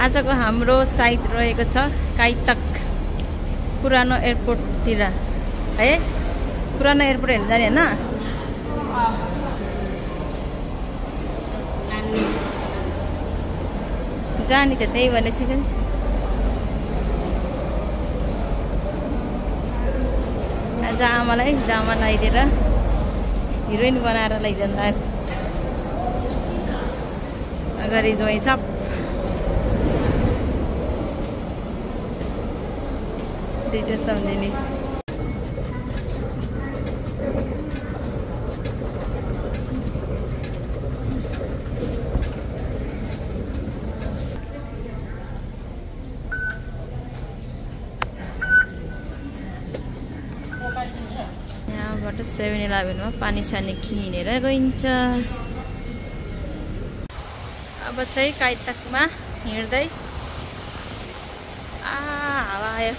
आजको हाम्रो साइट रहेको छ काइतक पुरानो एयरपोर्टतिर है। पुरानो एयरपोर्ट हेर्न जाने हैन? जाने त त्यही भनेछु कि आज आमालाई जामा लगाइदिएर हिरोइन बनाएर लैजाउँ आज अगाडि जोइ चप दुईटा सम्झिने। यहाँबाट 7-Eleven पानी सानी किनेर गइन्छ। अब चाहिँ काइतकमा हिँड्दै हावा आयो,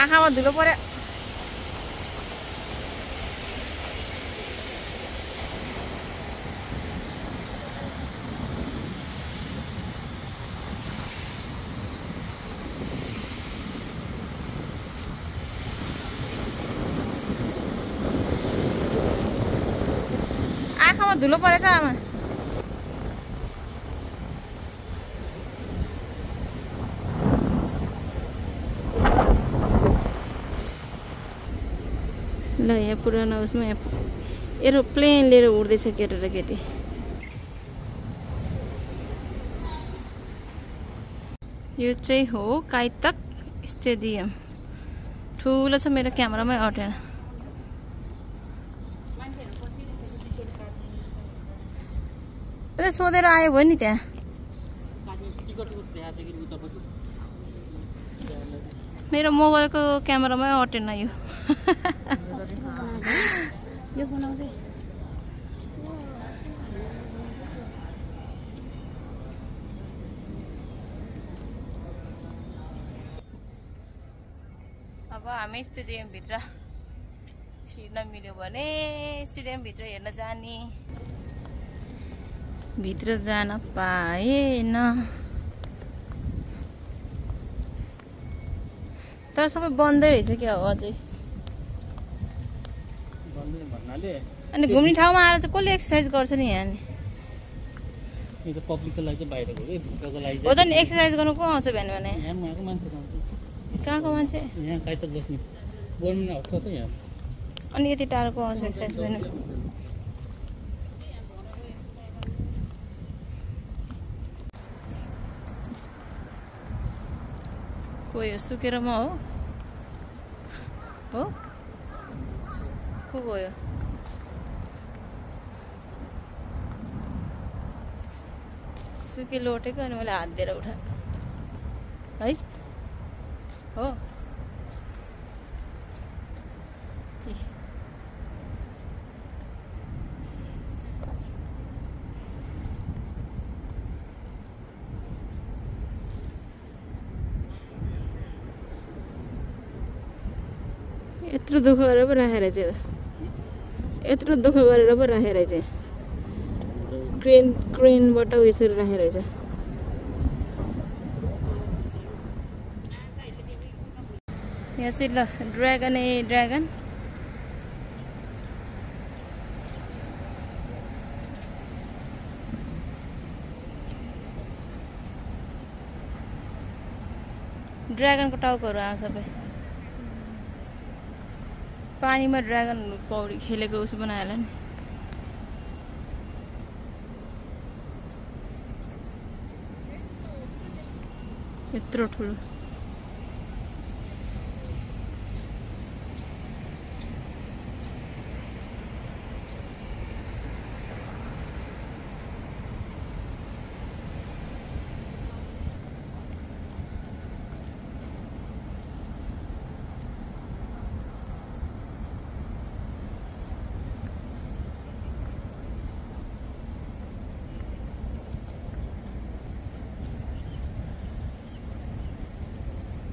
आँखामा धुलो पर्यो। आँखामा धुलो परेछ आमा। ल यहाँ पुरानो उसमा एरोप्लेन लिएर उड्दैछ केटा र केटी। यो चाहिँ हो काइतक स्टेडियम। ठुलो छ, मेरो क्यामेरामै अटेन। सोधेर आयो भयो नि त्यहाँ। मेरो मोबाइलको क्यामेरामै अटेन यो। यो बनाउँदै अब हामी स्टेडियम भित्र छिर्न मिल्यो भने स्टेडियम भित्र हेर्न जाने। भित्र जान पाएन तर सबै बन्दै रहेछ क्या हो अझै। अनि घुम्ने ठाउँमा आएर चाहिँ कसले एक्सर्साइज गर्छ नि यहाँ नि? पब्लिकको लागि बाहिरको हो भित्रको लागि हो त नि। एक्सर्साइज गर्नु को आउँछ बिहान भने? यहाँको मान्छे आउँछ। कहाँको मान्छे? यहाँ काइतक बस्ने गभर्नमेन्ट हाउस छ त यहाँ। अनि यति टाढोको आउँछ एक्सर्साइज गर्नु? कोही हो सुकेर म हो को गयो? सुके लोटेको अनि मैले हात दिएर उठा है हो। यत्रो दुःख गरेर पो राखेर चाहिँ यत्रो दुःख गरेर पो राखेर चाहिँ क्रेनबाट यसरी राखेर चाहिँ यहाँ चाहिँ ल ड्रागन ड्रागन ड्रागनको टाउकोहरू आउँछ सबै। पानीमा ड्रागन पौडी खेलेको उस बनायो होला नि। यत्रो ठुलो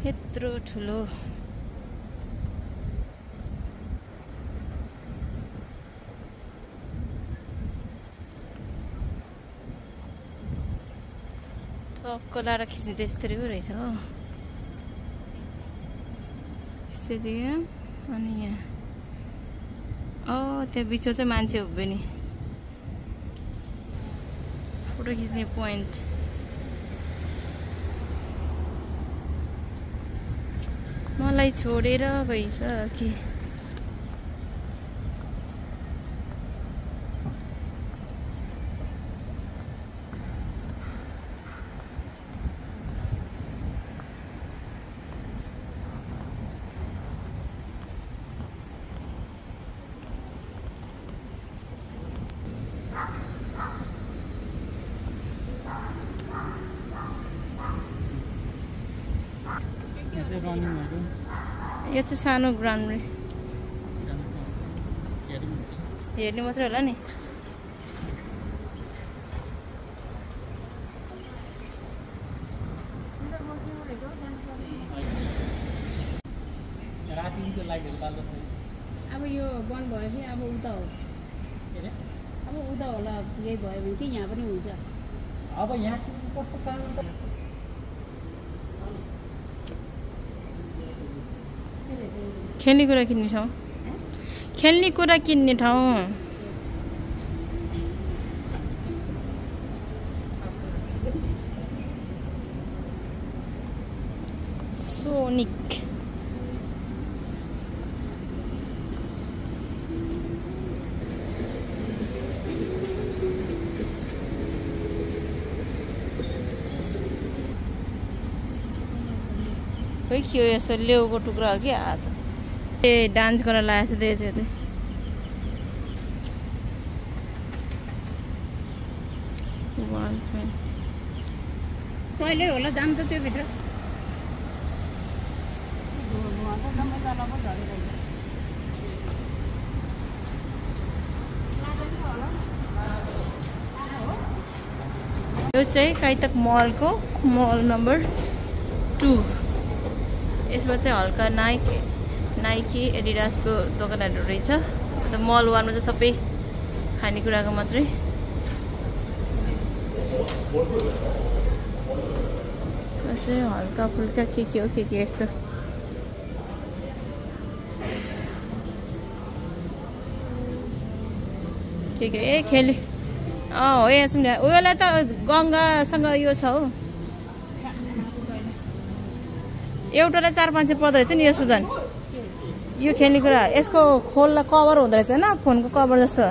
यत्रो ठुलो टक्क लाएर खिच्ने त यस्तरी पो रहेछ हो स्टेडियम अनि यहाँ त्यहाँ बिचमा चाहिँ मान्छे उभियो नि फोटो खिच्ने पोइन्ट मलाई छोडेर गइसके यो चाहिँ सानो ग्राउन्ड रे हेर्ने मात्रै होला नि अब यो बन्द भएपछि अब उता हो अब उता होला यही भयो भने कि यहाँ पनि हुन्छ अब यहाँ कस्तो काम खेल्ने कुरा किन्ने ठाउँ खेल्ने कुरा किन्ने ठाउँ सोनिक खोइ के हो यस्तो लेउको टुक्रा हो कि हात ए डान्स गरेर लागेको छ त्यो चाहिँ टोइलेट होला जानु त त्यो भित्र यो चाहिँ काइतक मलको मल नम्बर 2 यसमा चाहिँ हल्का नाइकी एडिडासको दोकानहरू रहेछ अन्त मल 1 मा चाहिँ सबै खानेकुराको मात्रै यसमा चाहिँ हल्का फुल्का के हो के यस्तो ठिक ए खेले हो यहाँ चाहिँ उयोलाई त गङ्गासँग यो छ हो एउटालाई 4-500 पर्दो रहेछ नि यो सुजन यो खेल्ने कुरा यसको खोललाई कभर हुँदो रहेछ होइन फोनको कभर जस्तो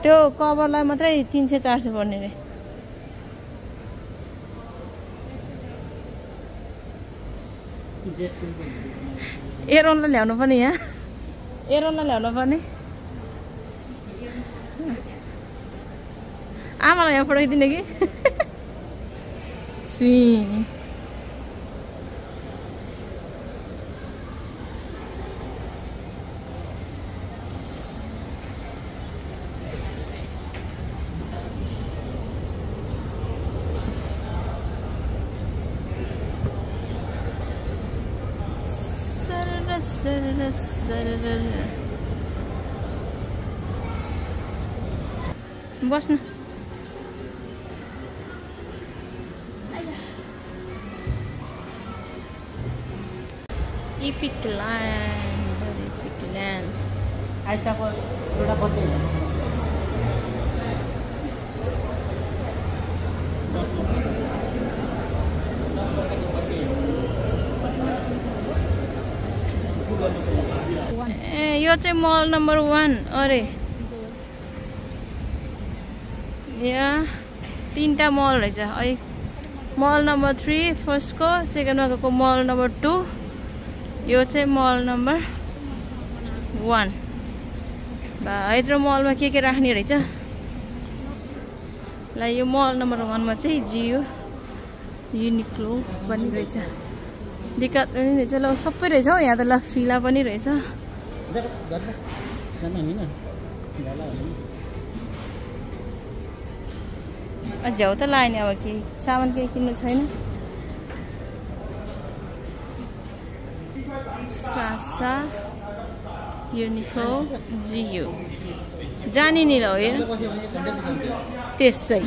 त्यो कभरलाई मात्रै 300-400 पर्ने रे एरोनलाई ल्याउनु पर्ने यहाँ एरोनलाई ल्याउनु पर्ने आमालाई यहाँ पठाइदिने कि स्वी बस्नु Epic land आइसाको एउटा बत्ती यो चाहिँ मल नम्बर 1 अरे यहाँ 3टा मल रहेछ है मल नम्बर 3 फर्स्टको सेकेन्डमा गएको मल नम्बर 2 यो चाहिँ मल नम्बर 1 बा यत्रो मलमा के राख्ने रहेछ ल यो मल नम्बर 1 मा चाहिँ जियो युनिक्लो पनि रहेछ दिक्कत पनि रहेछ ल सबै रहेछ हौ यहाँ त ल फिला पनि रहेछ झ्याउ त लायो नि अब के सामान केही किन्नु छैन सासा युनिक्लो जियो जाने नि ल हो त्यसै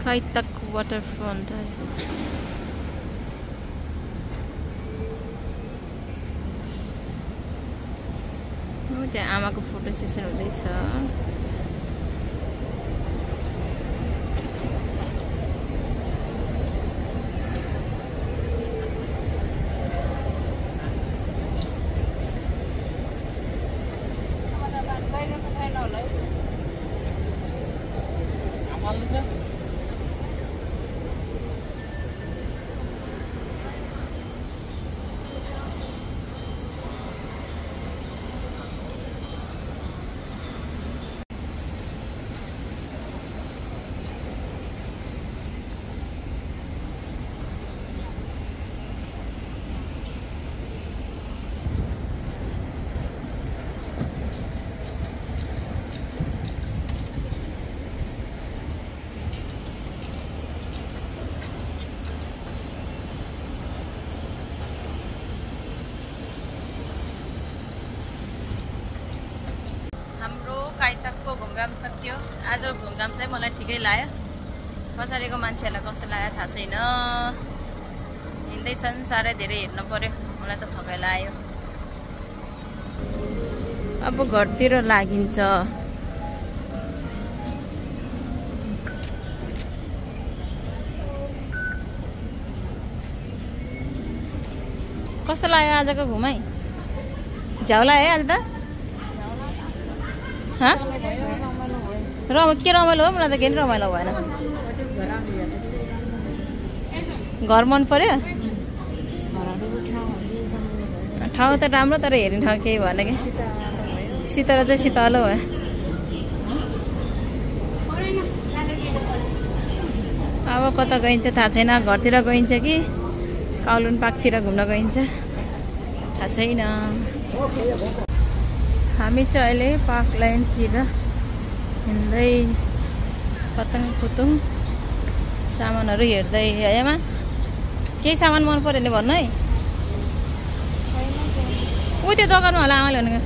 काइतक वाटरफ्रन्ट है। त्यहाँ आमाको फोटो सेसन हुँदैछ। काइतकको घुमघाम सकियो। आज घुमघाम चाहिँ मलाई ठिकै लाग्यो। पछाडिको मान्छेहरूलाई कस्तो लाग्यो थाहा छैन। हिँड्दैछन्, साह्रै धेरै हेर्नु पर्यो। मलाई त थकाइ लाग्यो। अब घरतिर लागिन्छ। कस्तो लाग्यो आजको घुमाइ? झ्याउला है आज त? के रमाइलो हो? मलाई त केही रमाइलो भएन। घर मन पर्यो? ठाउँ त राम्रो, तर हेर्ने ठाउँ केही भएन कि। शीतल चाहिँ शीतलो भयो। अब कता गइन्छ थाहा छैन। घरतिर गइन्छ कि काउलुन पार्कतिर घुम्न गइन्छ थाहा छैन। हामी चाहिँ अहिले पार्क लाइनतिर हिँड्दै पतङ पुतुङ सामानहरू हेर्दै है आमा। केही सामान मन पर्यो भने भन्नु है। ऊ त्यो दोकानमा होला आमाले भनेको।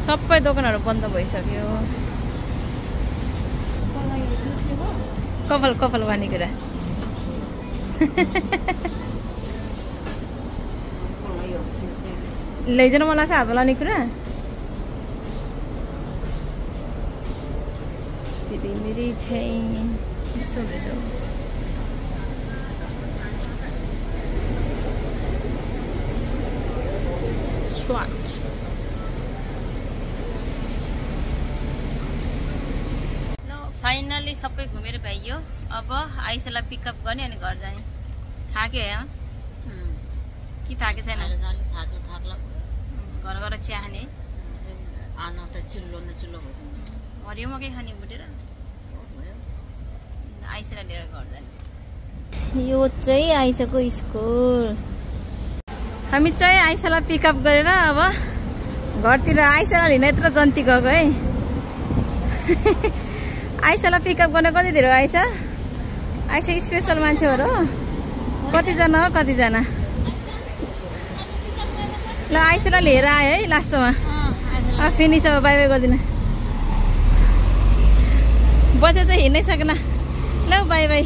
सबै दोकानहरू बन्द भइसक्यो। कपाल कपाल भन्ने कुरा। लैजानु मलाई चाहिँ हात लाने कुरा। मेरी छैन फाइनली सबै घुमेर भ्याइयो। अब आइसालाई पिकअप गर्ने अनि घर जाने। थाक्यो है कि थाके छैन? घर गएर चिया खाने हरियो मकै खाने बुटेर आइसालाई लिएर घर जाने। यो चाहिँ आइसाको स्कुल। हामी चाहिँ आइसालाई पिकअप गरेर अब घरतिर आइसालाई लिन यत्रो जन्ती गएको है। आइसालाई पिकअप गर्न कति धेरै आइसा? आइसा स्पेसल मान्छे हो र। कतिजना हो? कतिजना? ल आइसालाई लिएर आयो है लास्टमा। फिनिस अब बाई बाई गरिदिनु। बच्चा चाहिँ हिँड्नै सकेन। ल बाई बाई।